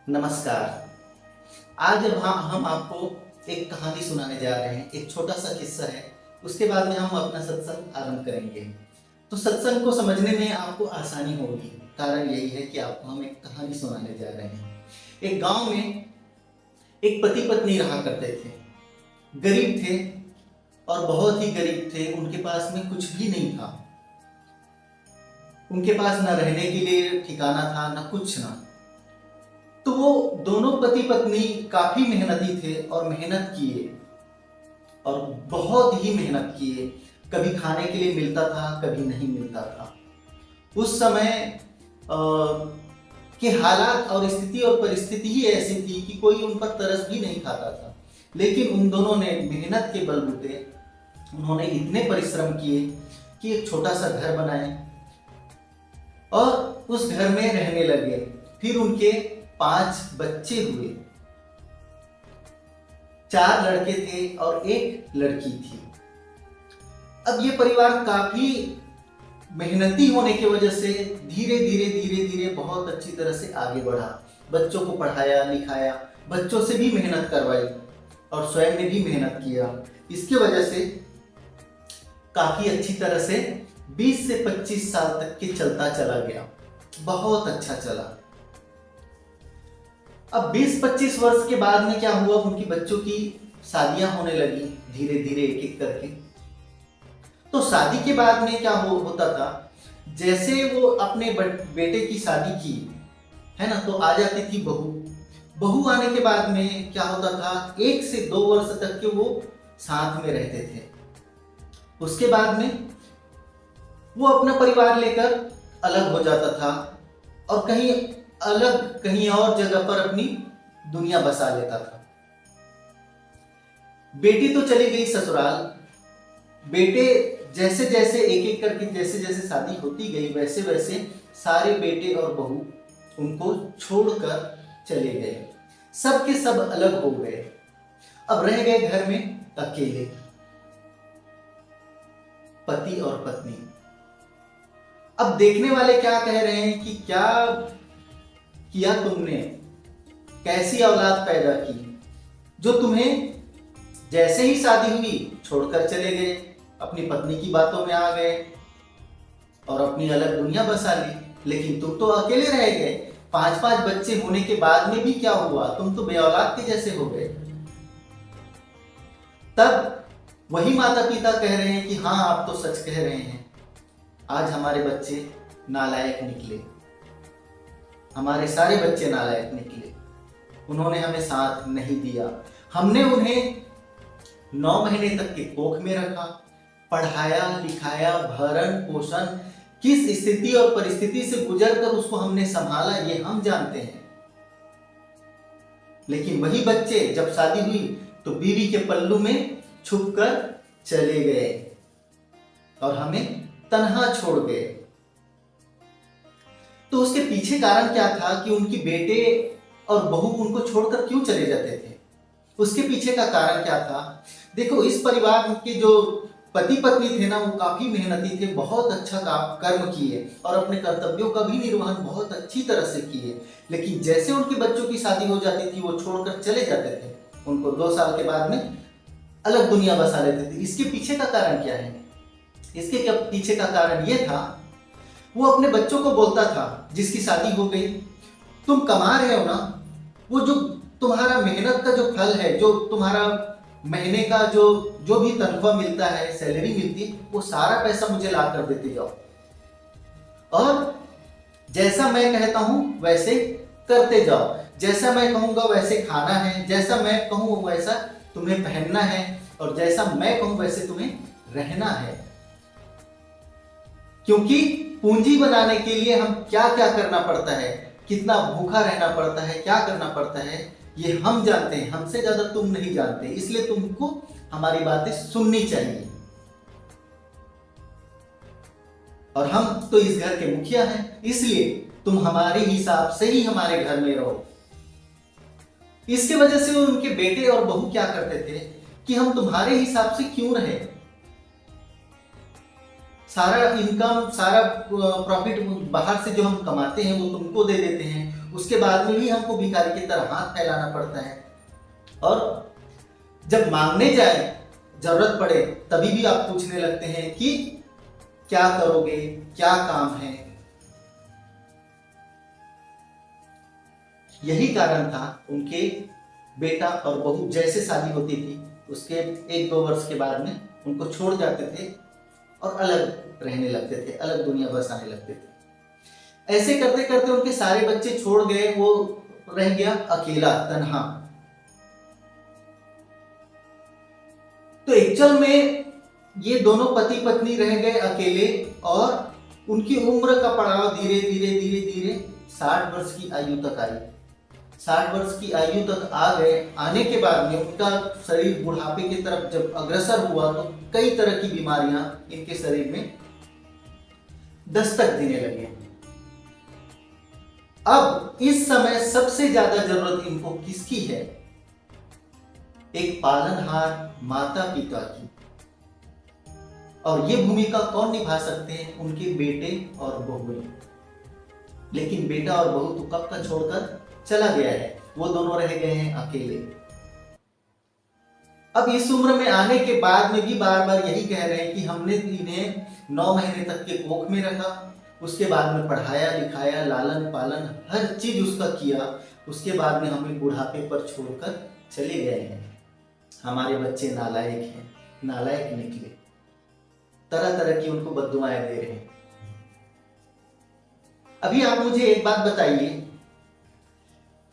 नमस्कार। आज हम आपको एक कहानी सुनाने जा रहे हैं। एक छोटा सा किस्सा है, उसके बाद में हम अपना सत्संग आरंभ करेंगे। तो सत्संग को समझने में आपको आसानी होगी। कारण यही है कि आपको हम एक कहानी सुनाने जा रहे हैं। एक गांव में एक पति पत्नी रहा करते थे। गरीब थे और बहुत ही गरीब थे। उनके पास में कुछ भी नहीं था। उनके पास न रहने के लिए ठिकाना था, न कुछ ना। तो वो दोनों पति पत्नी काफी मेहनती थे और मेहनत किए और बहुत ही मेहनत किए। कभी खाने के लिए मिलता था, कभी नहीं मिलता था। उस समय के हालात और स्थिति और परिस्थिति ही ऐसी थी कि कोई उन पर तरस भी नहीं खाता था। लेकिन उन दोनों ने मेहनत के बलबूते उन्होंने इतने परिश्रम किए कि एक छोटा सा घर बनाए और उस घर में रहने लगे। फिर उनके 5 बच्चे हुए। 4 लड़के थे और 1 लड़की थी। अब ये परिवार काफी मेहनती होने की वजह से धीरे धीरे बहुत अच्छी तरह से आगे बढ़ा। बच्चों को पढ़ाया लिखाया, बच्चों से भी मेहनत करवाई और स्वयं ने भी मेहनत किया। इसकी वजह से काफी अच्छी तरह से 20 से 25 साल तक के चलता चला गया। बहुत अच्छा चला। अब 20-25 वर्ष के बाद में क्या हुआ, उनकी बच्चों की शादियां होने लगी धीरे धीरे एक एक करके। तो शादी के बाद में क्या होता था, जैसे वो अपने बेटे की शादी की है ना, तो आ जाती थी बहू। बहू आने के बाद में क्या होता था, 1 से 2 वर्ष तक के वो साथ में रहते थे। उसके बाद में वो अपना परिवार लेकर अलग हो जाता था और कहीं और जगह पर अपनी दुनिया बसा लेता था। बेटी तो चली गई ससुराल। बेटे जैसे जैसे एक एक करके जैसे जैसे शादी होती गई, वैसे वैसे सारे बेटे और बहू उनको छोड़कर चले गए। सब के सब अलग हो गए। अब रह गए घर में अकेले पति और पत्नी। अब देखने वाले क्या कह रहे हैं कि क्या किया तुमने, कैसी औलाद पैदा की, जो तुम्हें जैसे ही शादी हुई छोड़कर चले गए, अपनी पत्नी की बातों में आ गए और अपनी अलग दुनिया बसा ली। लेकिन तुम तो अकेले रह गए। 5-5 बच्चे होने के बाद में भी क्या हुआ, तुम तो बे औलाद के जैसे हो गए। तब वही माता पिता कह रहे हैं कि हाँ, आप तो सच कह रहे हैं। आज हमारे बच्चे नालायक निकले। हमारे सारे बच्चे नालायक निकले। उन्होंने हमें साथ नहीं दिया। हमने उन्हें 9 महीने तक के कोख में रखा, पढ़ाया लिखाया, भरण पोषण, किस स्थिति और परिस्थिति से गुजरकर उसको हमने संभाला ये हम जानते हैं। लेकिन वही बच्चे जब शादी हुई तो बीवी के पल्लू में छुपकर चले गए और हमें तन्हा छोड़ गए। तो उसके पीछे कारण क्या था कि उनकी बेटे और बहू उनको छोड़कर क्यों चले जाते थे। उसके पीछे का कारण क्या था। देखो, इस परिवार के जो पति पत्नी थे ना, वो काफी मेहनती थे, बहुत अच्छा कर्म किए और अपने कर्तव्यों का भी निर्वहन बहुत अच्छी तरह से किए। लेकिन जैसे उनके बच्चों की शादी हो जाती थी, वो छोड़कर चले जाते थे। उनको 2 साल के बाद में अलग दुनिया बसा लेते थे। इसके पीछे का कारण क्या है। इसके पीछे का कारण ये था, वो अपने बच्चों को बोलता था जिसकी शादी हो गई, तुम कमा रहे हो ना, वो जो तुम्हारा मेहनत का जो फल है, जो तुम्हारा महीने का जो भी तनख्वाह मिलता है, सैलरी मिलती है, वो सारा पैसा मुझे ला कर देते जाओ और जैसा मैं कहता हूं वैसे करते जाओ। जैसा मैं कहूंगा वैसे खाना है, जैसा मैं कहूं वैसा तुम्हें पहनना है और जैसा मैं कहूं वैसे तुम्हें रहना है। क्योंकि पूंजी बनाने के लिए हम क्या क्या करना पड़ता है, कितना भूखा रहना पड़ता है, क्या करना पड़ता है, ये हम जानते हैं। हमसे ज्यादा तुम नहीं जानते। इसलिए तुमको हमारी बातें सुननी चाहिए। और हम तो इस घर के मुखिया हैं, इसलिए तुम हमारे हिसाब से ही हमारे घर में रहो। इसके वजह से उनके बेटे और बहू क्या करते थे कि हम तुम्हारे हिसाब से क्यों रहे। सारा इनकम, सारा प्रॉफिट बाहर से जो हम कमाते हैं वो तुमको दे देते हैं। उसके बाद में भी हमको भिखारी की तरह हाथ फैलाना पड़ता है। और जब मांगने जाए, जरूरत पड़े, तभी भी आप पूछने लगते हैं कि क्या करोगे, क्या काम है। यही कारण था उनके बेटा और बहू जैसे शादी होती थी उसके 1-2 वर्ष के बाद में उनको छोड़ जाते थे और अलग रहने लगते थे, अलग दुनिया बसाने लगते थे। ऐसे करते करते उनके सारे बच्चे छोड़ गए, वो रह गया अकेला, तन्हा। तो एक्चुअल में ये दोनों पति पत्नी रह गए अकेले और उनकी उम्र का पड़ाव धीरे धीरे धीरे धीरे 60 वर्ष की आयु तक आई। 60 वर्ष की आयु तक आ गए, आने के बाद में उनका शरीर बुढ़ापे की तरफ जब अग्रसर हुआ तो कई तरह की बीमारियां इनके शरीर में दस्तक देने लगे। अब इस समय सबसे ज्यादा जरूरत इनको किसकी है? एक पालनहार माता पिता की। और ये भूमिका कौन निभा सकते हैं? उनके बेटे और बहुएं। लेकिन बेटा और बहू तो कब का छोड़कर चला गया है, वो दोनों रह गए हैं अकेले। अब इस उम्र में आने के बाद में भी बार बार यही कह रहे हैं कि हमने इन्हें 9 महीने तक के कोख में रखा, उसके बाद में पढ़ाया लिखाया, लालन पालन हर चीज उसका किया, उसके बाद में हमें बुढ़ापे पर छोड़कर चले गए हैं। हमारे बच्चे नालायक हैं, नालायक निकले, तरह तरह की उनको बद्दुआएं दे रहे हैं। अभी आप मुझे एक बात बताइए,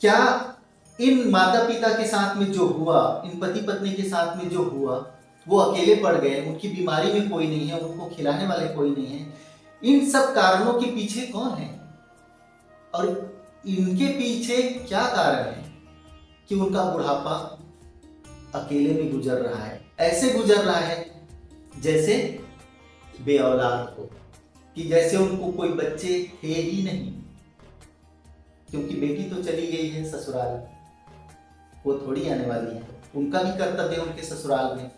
क्या इन माता पिता के साथ में जो हुआ, इन पति पत्नी के साथ में जो हुआ, वो अकेले पड़ गए, उनकी बीमारी में कोई नहीं है, उनको खिलाने वाले कोई नहीं है, इन सब कारणों के पीछे कौन है? और इनके पीछे क्या कारण है कि उनका बुढ़ापा अकेले में गुजर रहा है? ऐसे गुजर रहा है जैसे बे औलाद हो, कि जैसे उनको कोई बच्चे थे ही नहीं, क्योंकि बेटी तो चली गई है ससुराल, वो थोड़ी आने वाली है, उनका भी कर्तव्य है उनके ससुराल में।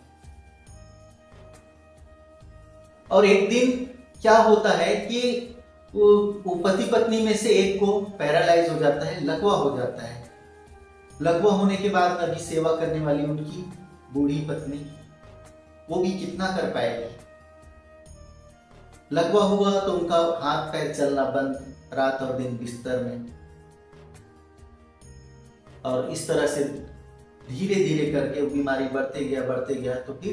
और एक दिन क्या होता है कि वो पति पत्नी में से एक को पैरालाइज हो जाता है, लकवा हो जाता है। लकवा होने के बाद अभी सेवा करने वाली उनकी बूढ़ी पत्नी, वो भी कितना कर पाएगी? लकवा हुआ तो उनका हाथ पैर चलना बंद, रात और दिन बिस्तर में, और इस तरह से धीरे धीरे करके बीमारी बढ़ते गया तो फिर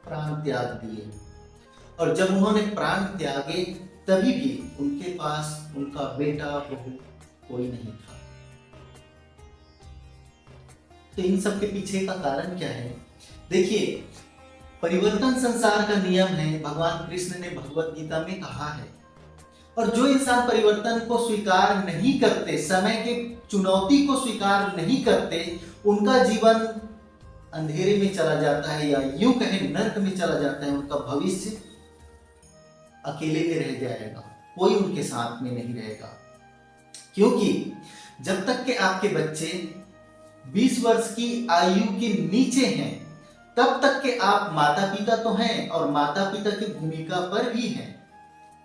प्राण त्याग दिए। और जब उन्होंने प्राण त्यागे तभी भी उनके पास उनका बेटा बहू कोई नहीं था। तो इन सब के पीछे का कारण क्या है? देखिए, परिवर्तन संसार का नियम है, भगवान कृष्ण ने भगवत गीता में कहा है। और जो इंसान परिवर्तन को स्वीकार नहीं करते, समय के चुनौती को स्वीकार नहीं करते, उनका जीवन अंधेरे में चला जाता है, या यूं कहें नर्क में चला जाता है। उनका भविष्य अकेले में रह जाएगा, कोई उनके साथ में नहीं रहेगा। क्योंकि जब तक के आपके बच्चे 20 वर्ष की आयु के नीचे हैं, तब तक के आप माता पिता तो हैं और माता पिता की भूमिका पर भी हैं,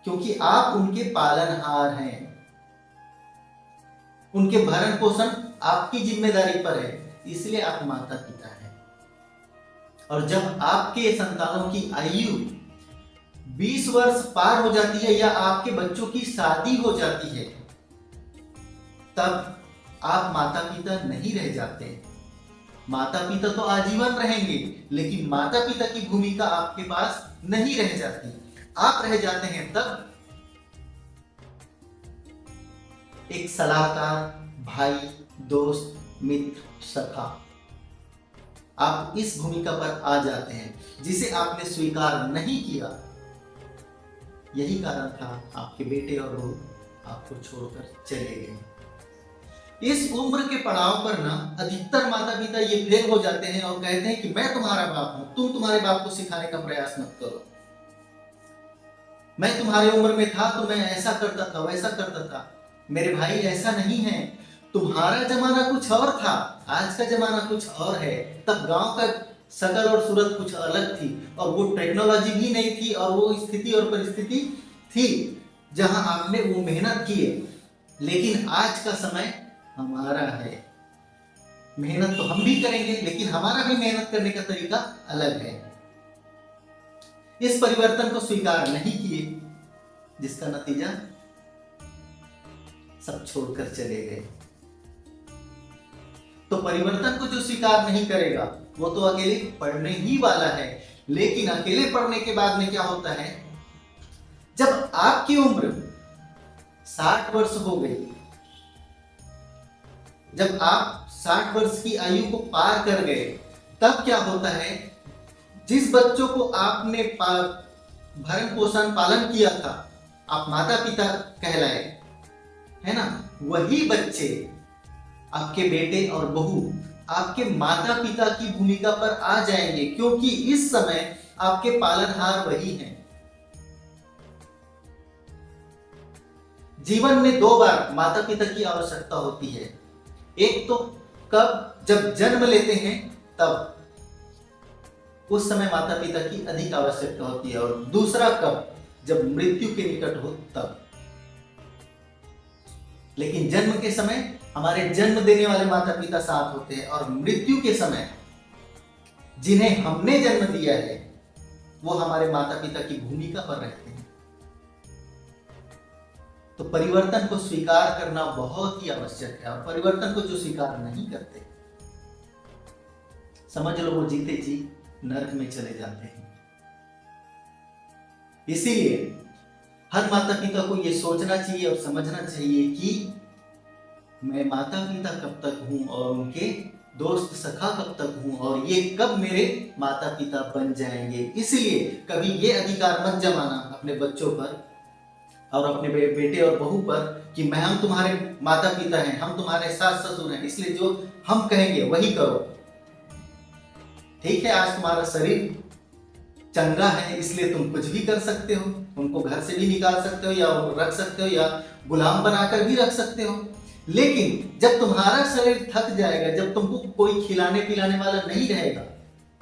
क्योंकि आप उनके पालनहार हैं। उनके भरण पोषण आपकी जिम्मेदारी पर है, इसलिए आप माता पिता हैं। और जब आपके संतानों की आयु 20 वर्ष पार हो जाती है या आपके बच्चों की शादी हो जाती है, तब आप माता पिता नहीं रह जाते। माता पिता तो आजीवन रहेंगे, लेकिन माता पिता की भूमिका आपके पास नहीं रह जाती। आप रह जाते हैं तब एक सलाहकार, भाई, दोस्त, मित्र, सखा। आप इस भूमिका पर आ जाते हैं जिसे आपने स्वीकार नहीं किया। यही कारण था आपके बेटे और बहू आपको छोड़कर चले गए। इस उम्र के पड़ाव पर ना अधिकतर माता पिता ये फेल हो जाते हैं और कहते हैं कि मैं तुम्हारा बाप हूं, तुम तुम्हारे बाप को सिखाने का प्रयास मत करो। मैं तुम्हारे उम्र में था तो मैं ऐसा करता था, वैसा करता था। मेरे भाई ऐसा नहीं है, तुम्हारा जमाना कुछ और था, आज का जमाना कुछ और है। तब गांव का शकल और सूरत कुछ अलग थी, और वो टेक्नोलॉजी भी नहीं थी, और वो स्थिति और परिस्थिति थी जहां आपने वो मेहनत किए। लेकिन आज का समय हमारा है। मेहनत तो हम भी करेंगे, लेकिन हमारा भी मेहनत करने का तरीका अलग है। इस परिवर्तन को स्वीकार नहीं किए, जिसका नतीजा सब छोड़कर चले गए। तो परिवर्तन को जो स्वीकार नहीं करेगा वो तो अकेले पढ़ने ही वाला है। लेकिन अकेले पढ़ने के बाद में क्या होता है, जब आपकी उम्र 60 वर्ष हो गई, जब आप 60 वर्ष की आयु को पार कर गए, तब क्या होता है, जिस बच्चों को आपने भरण पोषण पालन किया था, आप माता पिता कहलाए, है ना, वही बच्चे, आपके बेटे और बहू आपके माता पिता की भूमिका पर आ जाएंगे, क्योंकि इस समय आपके पालनहार वही हैं। जीवन में 2 बार माता पिता की आवश्यकता होती है। एक तो कब, जब जन्म लेते हैं तब, उस समय माता पिता की अधिक आवश्यकता होती है, और दूसरा कब, जब मृत्यु के निकट हो तब। लेकिन जन्म के समय हमारे जन्म देने वाले माता पिता साथ होते हैं, और मृत्यु के समय जिन्हें हमने जन्म दिया है वो हमारे माता पिता की भूमिका पर रहते हैं। तो परिवर्तन को स्वीकार करना बहुत ही आवश्यक है, और परिवर्तन को जो स्वीकार नहीं करते, समझ लो वो जीते जी नरक में चले जाते हैं। इसीलिए हर माता पिता को ये सोचना चाहिए और समझना चाहिए कि मैं माता पिता कब तक हूं और उनके दोस्त सखा कब तक हूं, और ये कब मेरे माता पिता बन जाएंगे। इसलिए कभी ये अधिकार मत जमाना अपने बच्चों पर और अपने बेटे और बहू पर कि हम तुम्हारे माता पिता हैं, हम तुम्हारे सास ससुर हैं, इसलिए जो हम कहेंगे वही करो। ठीक है, आज तुम्हारा शरीर चंगा है इसलिए तुम कुछ भी कर सकते हो, उनको घर से भी निकाल सकते हो या रख सकते हो या गुलाम बनाकर भी रख सकते हो। लेकिन जब तुम्हारा शरीर थक जाएगा, जब तुमको कोई खिलाने पिलाने वाला नहीं रहेगा,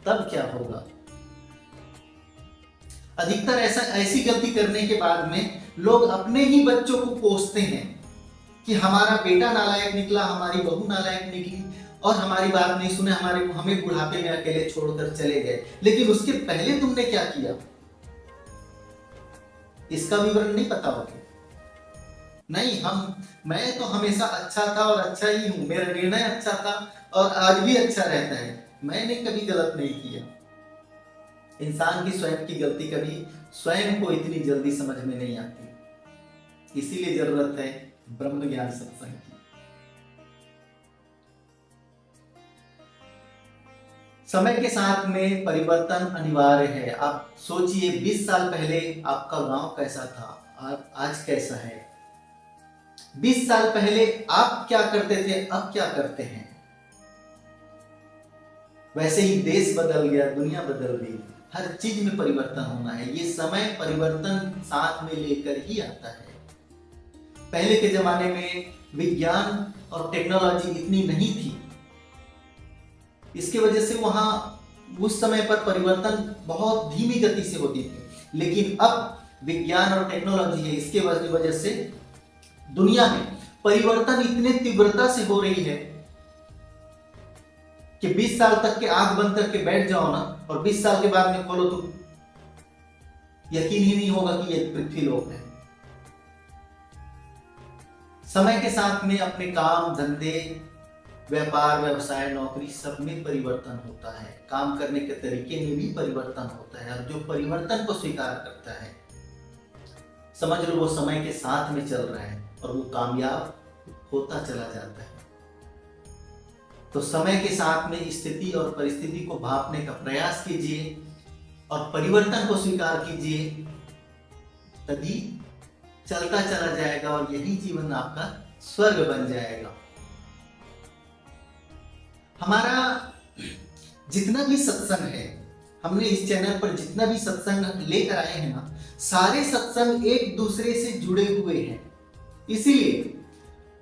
तब क्या होगा। अधिकतर ऐसी गलती करने के बाद में लोग अपने ही बच्चों को कोसते हैं कि हमारा बेटा नालायक निकला, हमारी बहू नालायक निकली, और हमारी बात नहीं सुने, हमें बुढ़ापे में अकेले छोड़कर चले गए। लेकिन उसके पहले तुमने क्या किया, इसका विवरण नहीं पता होगा। नहीं, मैं तो हमेशा अच्छा था और अच्छा ही हूं, मेरा निर्णय अच्छा था और आज भी अच्छा रहता है, मैंने कभी गलत नहीं किया। इंसान की स्वयं की गलती कभी स्वयं को इतनी जल्दी समझ में नहीं आती। इसीलिए जरूरत है ब्रह्म ज्ञान सत्संग की। समय के साथ में परिवर्तन अनिवार्य है। आप सोचिए 20 साल पहले आपका गांव कैसा था, आज कैसा है। 20 साल पहले आप क्या करते थे, अब क्या करते हैं। वैसे ही देश बदल गया, दुनिया बदल गई, हर चीज में परिवर्तन होना है। ये समय परिवर्तन साथ में लेकर ही आता है। पहले के जमाने में विज्ञान और टेक्नोलॉजी इतनी नहीं थी, इसके वजह से वहां उस समय पर परिवर्तन बहुत धीमी गति से होती थी। लेकिन अब विज्ञान और टेक्नोलॉजी है, इसके वजह से दुनिया में परिवर्तन इतने तीव्रता से हो रही है कि 20 साल तक के आंख बंद करके बैठ जाओ ना, और 20 साल के बाद में खोलो तो यकीन ही नहीं होगा कि ये पृथ्वी लोक है। समय के साथ में अपने काम धंधे, व्यापार व्यवसाय, नौकरी, सब में परिवर्तन होता है। काम करने के तरीके में भी परिवर्तन होता है, और जो परिवर्तन को स्वीकार करता है, समझ लो वो समय के साथ में चल रहा है और वो कामयाब होता चला जाता है। तो समय के साथ में स्थिति और परिस्थिति को भांपने का प्रयास कीजिए और परिवर्तन को स्वीकार कीजिए, तभी चलता चला जाएगा और यही जीवन आपका स्वर्ग बन जाएगा। हमारा जितना भी सत्संग है, हमने इस चैनल पर जितना भी सत्संग लेकर आए हैं ना, सारे सत्संग एक दूसरे से जुड़े हुए हैं। इसीलिए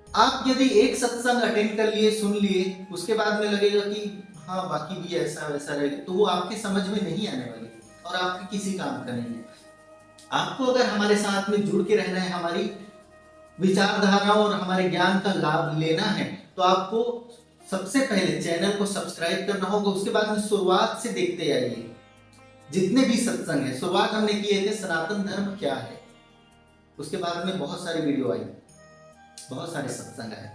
आप यदि एक सत्संग अटेंड कर लिए, सुन लिए, उसके बाद में लगेगा कि हाँ बाकी भी ऐसा वैसा रहेगा, तो वो आपके समझ में नहीं आने वाली और आपके किसी काम का नहीं है। आपको अगर हमारे साथ में जुड़ के रहना है, हमारी विचारधारा और हमारे ज्ञान का लाभ लेना है तो आपको सबसे पहले चैनल को सब्सक्राइब करना होगा। उसके बाद में शुरुआत से देखते आइए जितने भी सत्संग है। शुरुआत हमने किए थे सनातन धर्म क्या है, उसके बाद में बहुत सारी वीडियो आई, बहुत सारे सत्संग आए।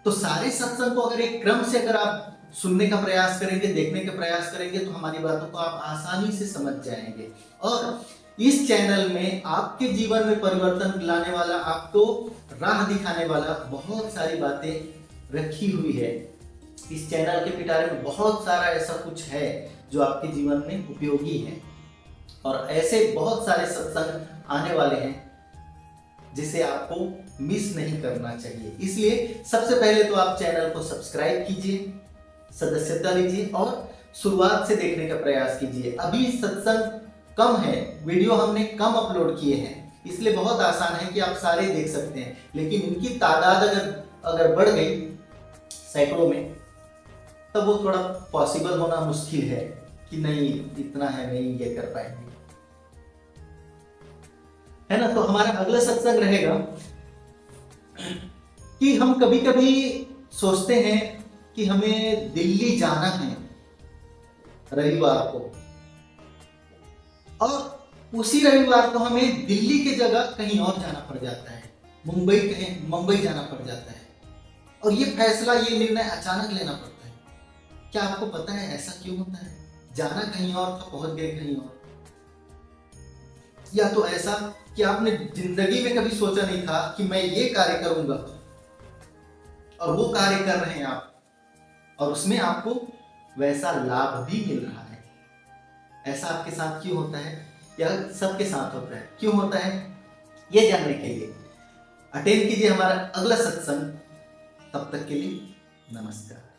तो सारे सत्संग को अगर एक क्रम से अगर आप सुनने का प्रयास करेंगे, देखने का प्रयास करेंगे तो हमारी बातों को आप आसानी से समझ जाएंगे। और इस चैनल में आपके जीवन में परिवर्तन लाने वाला, आपको राह दिखाने वाला बहुत सारी बातें रखी हुई है। इस चैनल के पिटारे में बहुत सारा ऐसा कुछ है जो आपके जीवन में उपयोगी है और ऐसे बहुत सारे सत्संग आने वाले हैं जिसे आपको मिस नहीं करना चाहिए। इसलिए सबसे पहले तो आप चैनल को सब्सक्राइब कीजिए, सदस्यता लीजिए और शुरुआत से देखने का प्रयास कीजिए। अभी सत्संग कम है, वीडियो हमने कम अपलोड किए हैं, इसलिए बहुत आसान है कि आप सारे देख सकते हैं। लेकिन इनकी तादाद अगर बढ़ गई सैकड़ों में, तब वो थोड़ा पॉसिबल होना मुश्किल है कि नहीं इतना है, नहीं ये कर पाएंगे, है ना। तो हमारा अगला सत्संग रहेगा कि हम कभी कभी सोचते हैं कि हमें दिल्ली जाना है रविवार को, और उसी रविवार को हमें दिल्ली की जगह कहीं और जाना पड़ जाता है, मुंबई जाना पड़ जाता है। और ये फैसला, ये निर्णय अचानक लेना पड़ता है। क्या आपको पता है ऐसा क्यों होता है? जाना कहीं और था, पहुंच गए कहीं और। या तो ऐसा कि आपने जिंदगी में कभी सोचा नहीं था कि मैं ये कार्य करूंगा और वो कार्य कर रहे हैं आप, और उसमें आपको वैसा लाभ भी मिल रहा है। ऐसा आपके साथ क्यों होता है या सबके साथ होता है, क्यों होता है, ये जानने के लिए अटेंड कीजिए हमारा अगला सत्संग। तब तक के लिए नमस्कार।